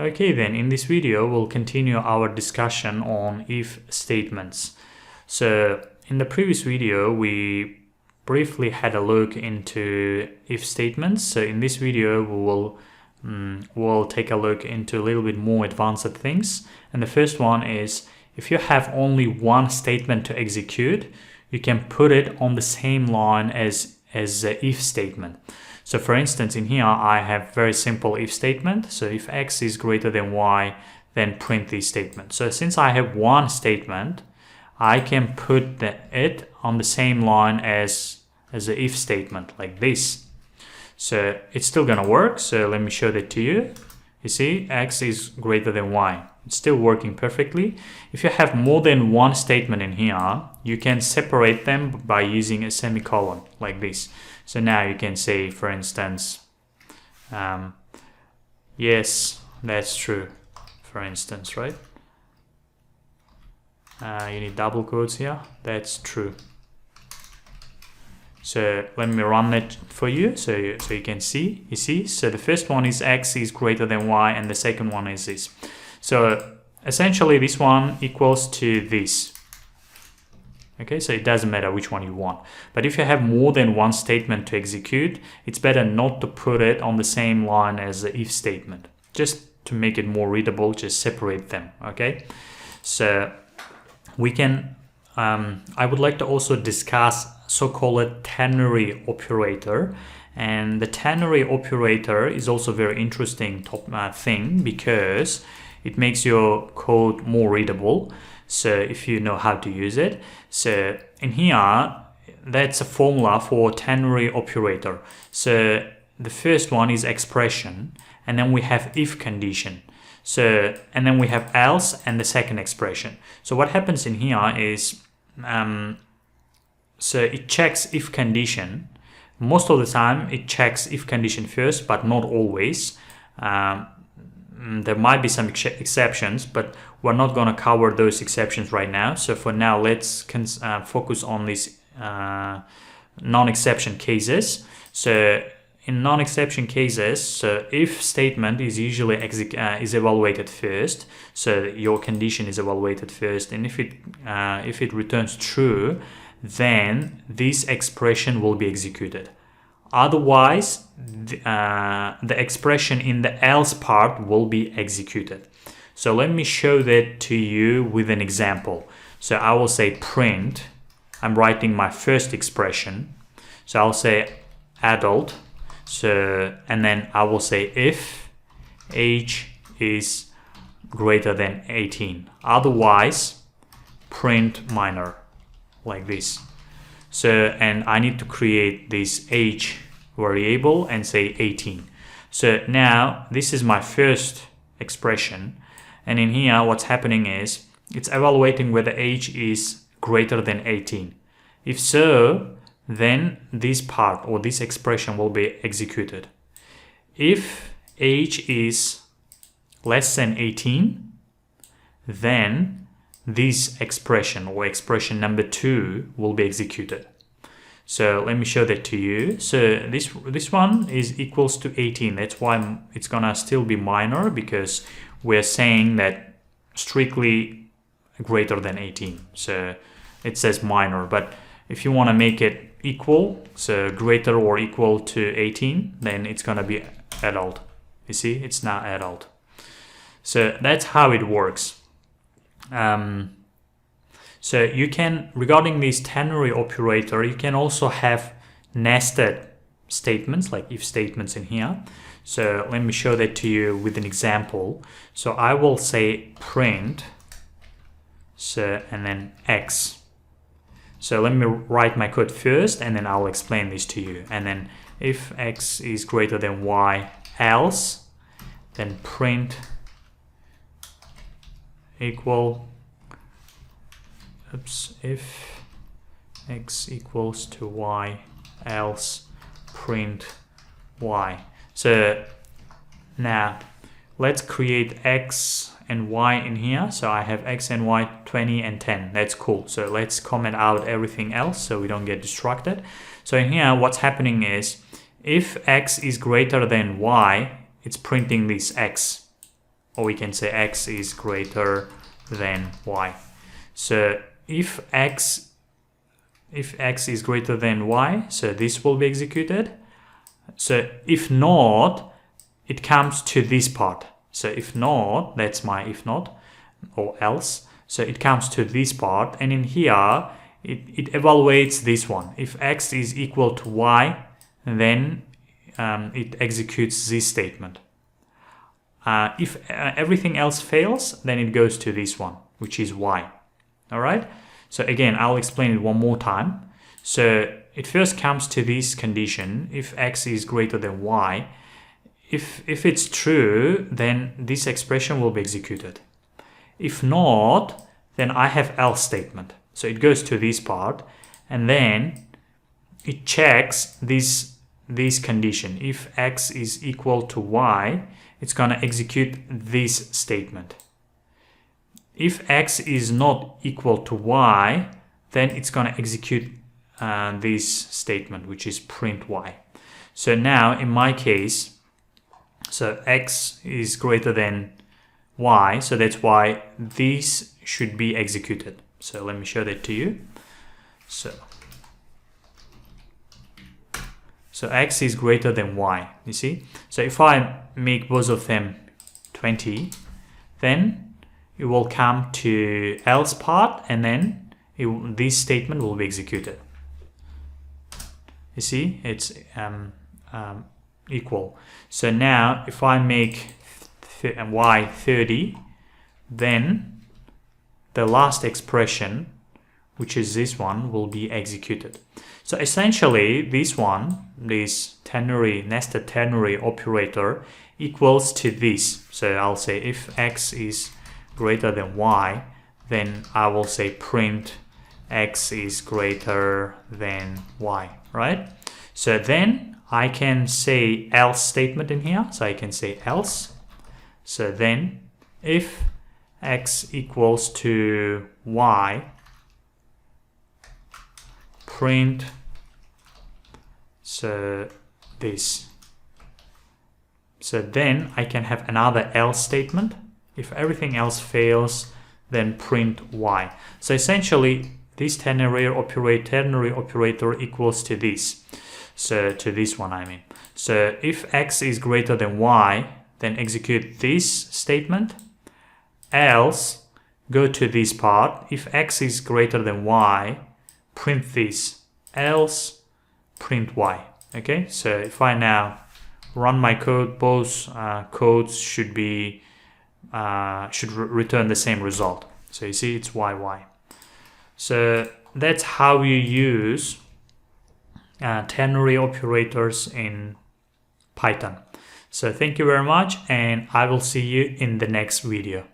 Okay, then in this video we'll continue our discussion on if statements. So in the previous video we briefly had a look into if statements. So in this video we'll take a look into a little bit more advanced things. And the first one is, if you have only one statement to execute, you can put it on the same line as the if statement. So for instance, in here I have very simple if statement. So if x is greater than y, then print this statement. So since I have one statement, I can put it on the same line as the if statement, like this. So it's still gonna work. So let me show that to you. You see, x is greater than y. It's still working perfectly. If you have more than one statement in here, you can separate them by using a semicolon, like this. So now you can say, for instance, yes, that's true, for instance, right? You need double quotes here. That's true. So let me run that for you so you can see. You see, so the first one is x is greater than y, and the second one is this. So essentially this one equals to this. Okay, so it doesn't matter which one you want. But if you have more than one statement to execute, it's better not to put it on the same line as the if statement. Just to make it more readable, just separate them, okay? So we can, I would like to also discuss so-called ternary operator. And the ternary operator is also very interesting thing because it makes your code more readable. So if you know how to use it. So in here, that's a formula for ternary operator. So the first one is expression, and then we have if condition. So, and then we have else and the second expression. So what happens in here is, so it checks if condition. Most of the time it checks if condition first, but not always. There might be some exceptions, but we're not going to cover those exceptions right now. So for now, let's focus on these non-exception cases. So in non-exception cases, so if statement is usually is evaluated first. So your condition is evaluated first, and if it returns true, then this expression will be executed. Otherwise, the expression in the else part will be executed. So let me show that to you with an example. So I will say print. I'm writing my first expression. So I'll say adult. So, and then I will say if age is greater than 18. Otherwise, print minor, like this. So, and I need to create this age variable and say 18. So now this is my first expression. And in here, what's happening is it's evaluating whether age is greater than 18. If so, then this part or this expression will be executed. If age is less than 18, then this expression or expression number 2 will be executed. So let me show that to you. So this one is equals to 18. That's why it's gonna still be minor, because we're saying that strictly greater than 18. So it says minor, but if you want to make it equal, so greater or equal to 18, then it's gonna be adult. You see, it's now adult. So that's how it works. So you can, regarding this ternary operator, you can also have nested statements, like if statements in here. So let me show that to you with an example. So I will say print, so, and then x. So let me write my code first, and then I'll explain this to you. And then if x is greater than y, else, then print equal, if x equals to y, else print y. So now let's create x and y in here. So I have x and y 20 and 10. That's cool. So let's comment out everything else so we don't get distracted. So in here, what's happening is if x is greater than y, it's printing this x. or we can say x is greater than y. So if x is greater than y, so this will be executed. So if not, it comes to this part. So if not, that's my if not or else. So it comes to this part, and in here it evaluates this one. If x is equal to y, then it executes this statement. If everything else fails, then it goes to this one, which is y. All right. So again, I'll explain it one more time. So it first comes to this condition: if x is greater than y. If it's true, then this expression will be executed. If not, then I have else statement. So it goes to this part, and then it checks this condition. If x is equal to y, it's going to execute this statement. If x is not equal to y, then it's going to execute this statement, which is print y. So now in my case, so x is greater than y, so that's why this should be executed. So let me show that to you. So x is greater than y, you see. So if I make both of them 20, then it will come to else part, and then this statement will be executed. You see, it's equal. So now if I make y 30, then the last expression, which is this one, will be executed. So essentially this ternary, nested ternary operator equals to this. So I'll say if x is greater than y, then I will say print x is greater than y, right? So then I can say else statement in here. So I can say else. So then if x equals to y, print this. So then I can have another else statement. If everything else fails, then print y. So essentially this ternary operator equals to this. So to this one, I mean. So if x is greater than y, then execute this statement. Else, go to this part. If x is greater than y, print this. Else, print y. Okay, so if I now run my code, both codes should return the same result. So you see, it's y. So that's how you use ternary operators in Python. So thank you very much, and I will see you in the next video.